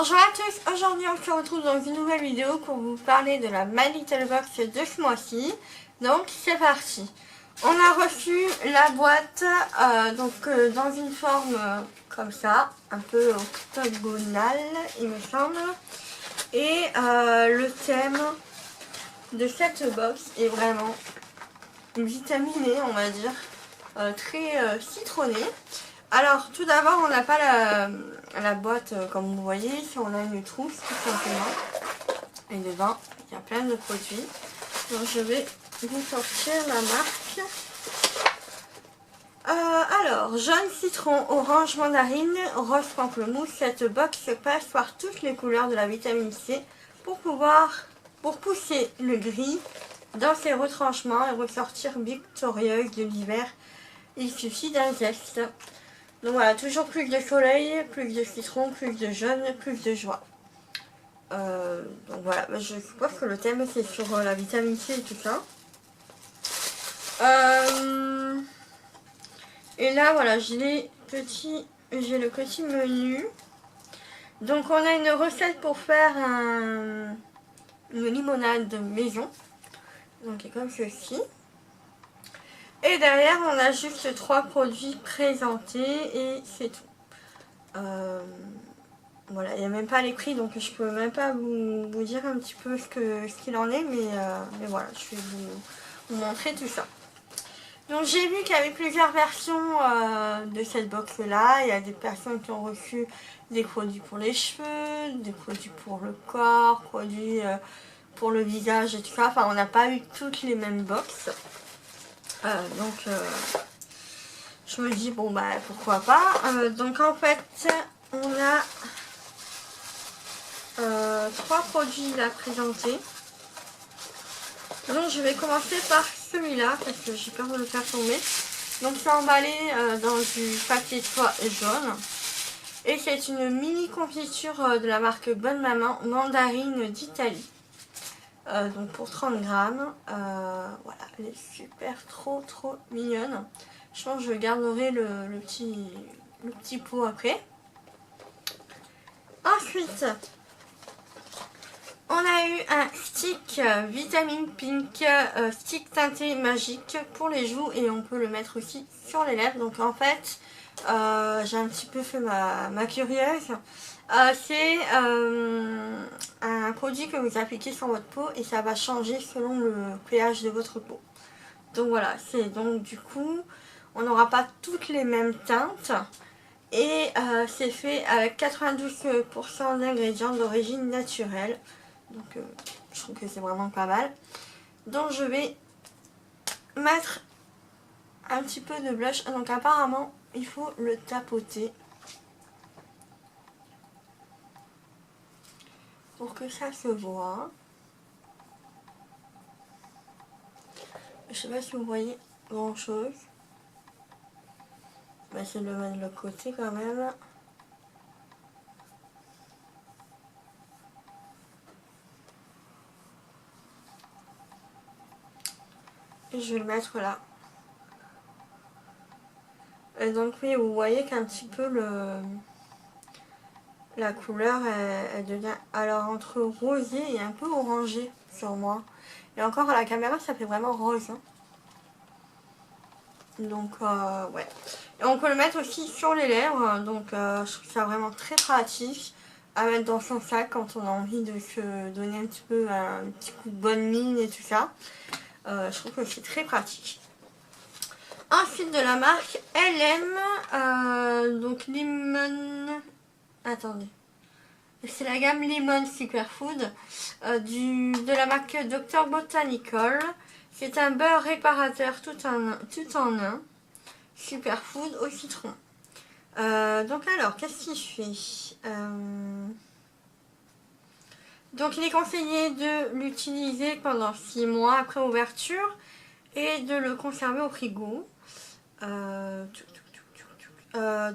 Bonjour à tous, aujourd'hui on se retrouve dans une nouvelle vidéo pour vous parler de la My Little Box de ce mois-ci. Donc c'est parti. On a reçu la boîte dans une forme comme ça, un peu octogonale il me semble. Et le thème de cette box est vraiment vitaminé, on va dire, très citronné. Alors tout d'abord on n'a pas la boîte comme vous voyez, on a une trousse tout simplement. Et dedans il y a plein de produits. Donc je vais vous sortir la marque. Alors, jaune citron, orange mandarine, rose pamplemousse, cette box passe par toutes les couleurs de la vitamine C pour pousser le gris dans ses retranchements et ressortir victorieuse de l'hiver. Il suffit d'un geste. Donc voilà, toujours plus de soleil, plus de citron, plus de jaune, plus de joie. Donc voilà, je suppose que le thème c'est sur la vitamine C et tout ça. Et là voilà, j'ai le petit menu. Donc on a une recette pour faire une limonade maison. Donc comme ceci. Et derrière on a juste 3 produits présentés et c'est tout. Voilà, il n'y a même pas les prix, donc je peux même pas vous dire un petit peu ce qu'il en est, mais voilà, je vais vous montrer tout ça. Donc j'ai vu qu'il y avait plusieurs versions de cette box là. Il y a des personnes qui ont reçu des produits pour les cheveux, des produits pour le corps, produits pour le visage et tout ça. Enfin on n'a pas eu toutes les mêmes box. Je me dis bon bah pourquoi pas. Donc en fait on a 3 produits à présenter. Donc je vais commencer par celui-là parce que j'ai peur de le faire tomber. Donc c'est emballé dans du papier de soie jaune. Et c'est une mini confiture de la marque Bonne Maman, mandarine d'Italie. Donc pour 30 grammes. Voilà, elle est super trop mignonne. Je pense que je garderai le petit pot après. Ensuite, on a eu un stick vitamine pink, stick teinté magique pour les joues et on peut le mettre aussi sur les lèvres. Donc en fait, j'ai un petit peu fait ma curieuse. C'est un produit que vous appliquez sur votre peau et ça va changer selon le pH de votre peau. Donc voilà, c'est donc du coup, on n'aura pas toutes les mêmes teintes. Et c'est fait avec 92% d'ingrédients d'origine naturelle. Donc je trouve que c'est vraiment pas mal. Donc je vais mettre un petit peu de blush. Donc apparemment il faut le tapoter pour que ça se voit. Je sais pas si vous voyez grand chose. On va essayer de le mettre de l'autre côté quand même. Et je vais le mettre là. Et donc oui, vous voyez qu'un petit peu la couleur elle devient alors entre rosé et un peu orangé sur moi. Et encore à la caméra ça fait vraiment rose. Hein. Donc ouais. Et on peut le mettre aussi sur les lèvres. Donc je trouve ça vraiment très pratique à mettre dans son sac quand on a envie de se donner un petit peu un petit coup de bonne mine et tout ça. Je trouve que c'est très pratique. Ensuite de la marque LM, donc Lemon, attendez, c'est la gamme Lemon Superfood de la marque Dr Botanical. C'est un beurre réparateur tout en un, Superfood au citron. Donc alors, qu'est-ce qu'il fait Donc il est conseillé de l'utiliser pendant 6 mois après ouverture et de le conserver au frigo.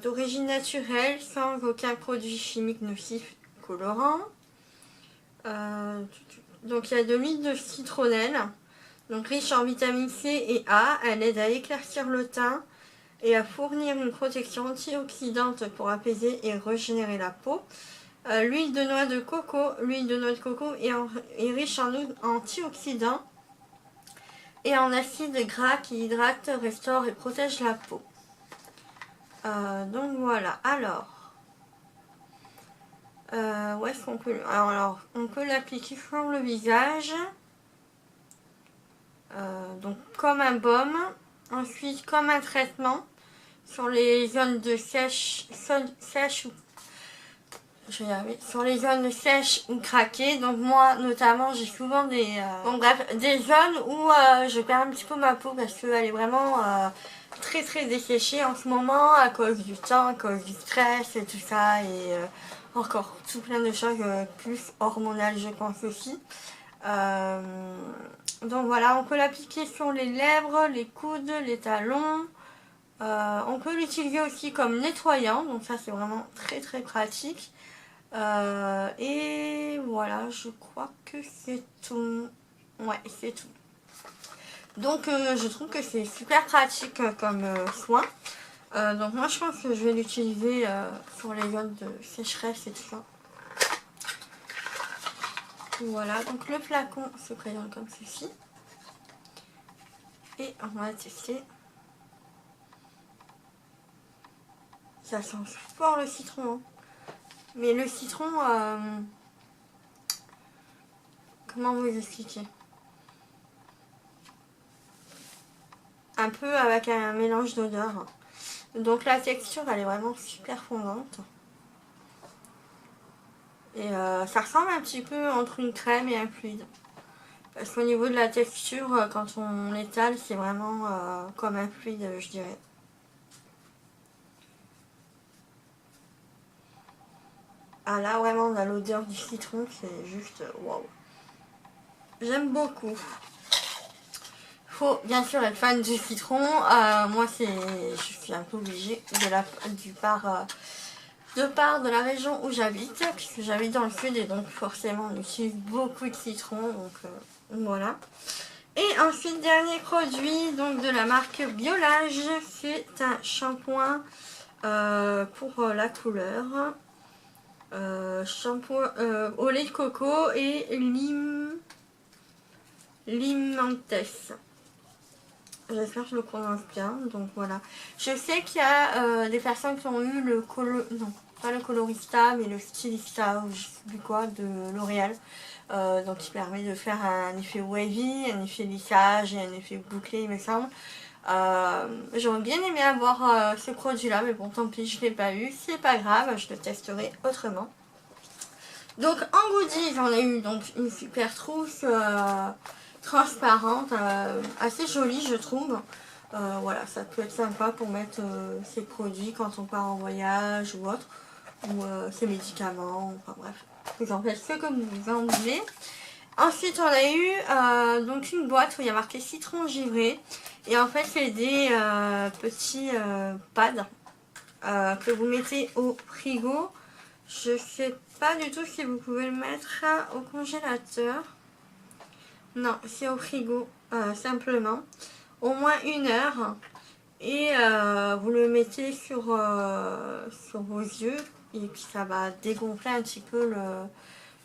D'origine naturelle, sans aucun produit chimique nocif colorant. Donc il y a de l'huile de citronnelle, donc riche en vitamine C et A. Elle aide à éclaircir le teint et à fournir une protection antioxydante pour apaiser et régénérer la peau. L'huile de noix de coco. L'huile de noix de coco est riche en antioxydants et en acides gras qui hydratent, restaurent et protègent la peau. Donc voilà. Alors, où est-ce qu'on peut... Alors, on peut l'appliquer sur le visage. Donc comme un baume. Ensuite, comme un traitement sur les zones de sèche ou sur les zones sèches ou craquées. Donc moi notamment j'ai souvent des des zones où je perds un petit peu ma peau parce qu'elle est vraiment très très desséchée en ce moment à cause du temps, à cause du stress et tout ça, et encore tout plein de choses plus hormonales je pense aussi. Donc voilà, on peut l'appliquer sur les lèvres, les coudes, les talons. On peut l'utiliser aussi comme nettoyant, donc ça c'est vraiment très très pratique. Et voilà, je crois que c'est tout. Ouais, c'est tout. Donc je trouve que c'est super pratique comme soin. Donc moi je pense que je vais l'utiliser sur les zones de sécheresse et tout ça. Voilà, donc le flacon se présente comme ceci. Et on va tester. Ça sent fort le citron. Mais le citron, comment vous expliquer? Un peu avec un mélange d'odeurs. Donc la texture, elle est vraiment super fondante. Et ça ressemble un petit peu entre une crème et un fluide. Parce qu'au niveau de la texture, quand on l'étale, c'est vraiment comme un fluide, je dirais. Ah là, vraiment, on a l'odeur du citron, c'est juste waouh. J'aime beaucoup. Faut bien sûr être fan du citron. Moi, je suis un peu obligée de part de la région où j'habite, puisque j'habite dans le sud et donc forcément on utilise beaucoup de citron. Donc voilà. Et ensuite, dernier produit donc de la marque Biolage, c'est un shampoing pour la couleur. Shampoing au lait de coco et limantes. J'espère que je le prononce bien. Donc voilà. Je sais qu'il y a des personnes qui ont eu non, pas le colorista, mais le stylista ou je sais plus quoi de L'Oréal. Donc qui permet de faire un effet wavy, un effet lissage et un effet bouclé, il me semble. J'aurais bien aimé avoir ce produit là, mais bon tant pis, je ne l'ai pas eu, c'est pas grave, je le testerai autrement. Donc en goodies, j'en ai eu donc une super trousse transparente, assez jolie je trouve. Voilà, ça peut être sympa pour mettre ses produits quand on part en voyage ou autre, ou ses médicaments, enfin bref, vous en faites ce que vous en voulez. Ensuite on a eu donc une boîte où il y a marqué citron givré, et en fait c'est des petits pads que vous mettez au frigo. Je sais pas du tout si vous pouvez le mettre au congélateur. Non, c'est au frigo, simplement. Au moins 1 heure. Et vous le mettez sur vos yeux. Et puis ça va dégonfler un petit peu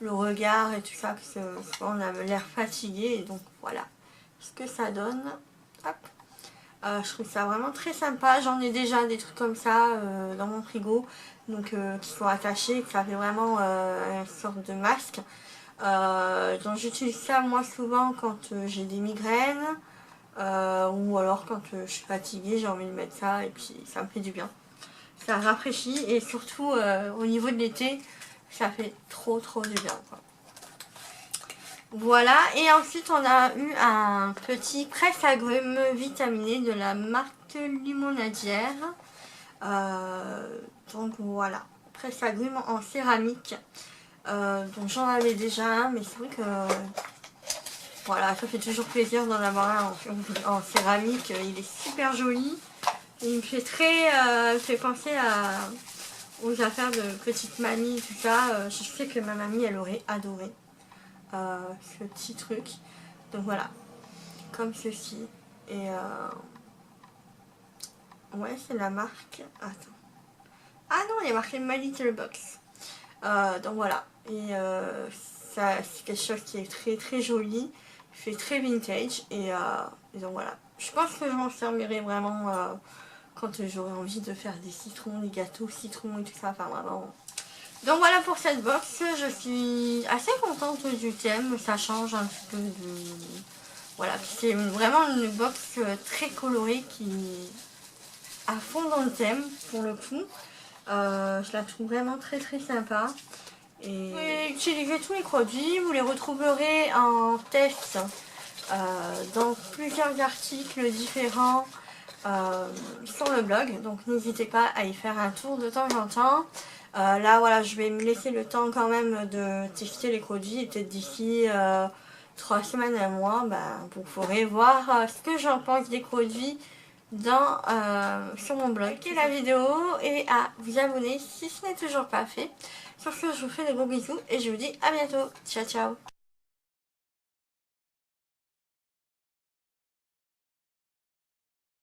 le regard et tout ça. Parce qu'on a l'air fatigué. Et donc voilà ce que ça donne. Hop. Je trouve ça vraiment très sympa. J'en ai déjà des trucs comme ça dans mon frigo. Donc qui sont attachés. Ça fait vraiment une sorte de masque. Donc j'utilise ça moi souvent quand j'ai des migraines ou alors quand je suis fatiguée, j'ai envie de mettre ça et puis ça me fait du bien. Ça rafraîchit et surtout au niveau de l'été, ça fait trop du bien quoi. Voilà, et ensuite on a eu un petit presse-agrumes vitaminé de la marque Limonadière. Donc voilà, presse-agrumes en céramique. Donc j'en avais déjà un, mais c'est vrai que voilà, ça fait toujours plaisir d'en avoir un en céramique. Il est super joli. Il me fait fait penser aux affaires de petite mamie, tout ça. Je sais que ma mamie, elle aurait adoré ce petit truc. Donc voilà, comme ceci. Et ouais, c'est la marque. Attends. Ah non, il y a marqué My Little Box. Donc voilà, et ça c'est quelque chose qui est très très joli, fait très vintage, et donc voilà. Je pense que je m'en servirai vraiment quand j'aurai envie de faire des citrons, des gâteaux citrons et tout ça, enfin vraiment. Donc voilà pour cette box, je suis assez contente du thème, ça change un petit peu de... Voilà, c'est vraiment une box très colorée qui est à fond dans le thème pour le coup. Je la trouve vraiment très très sympa. Et vous pouvez utiliser tous les produits, vous les retrouverez en test dans plusieurs articles différents sur le blog. Donc n'hésitez pas à y faire un tour de temps en temps. Là voilà, je vais me laisser le temps quand même de tester les produits et peut-être d'ici 3 semaines, un mois, vous pourrez voir ce que j'en pense des produits sur mon blog. Likez la vidéo et à vous abonner si ce n'est toujours pas fait. Sur ce, je vous fais de gros bisous et je vous dis à bientôt. Ciao ciao.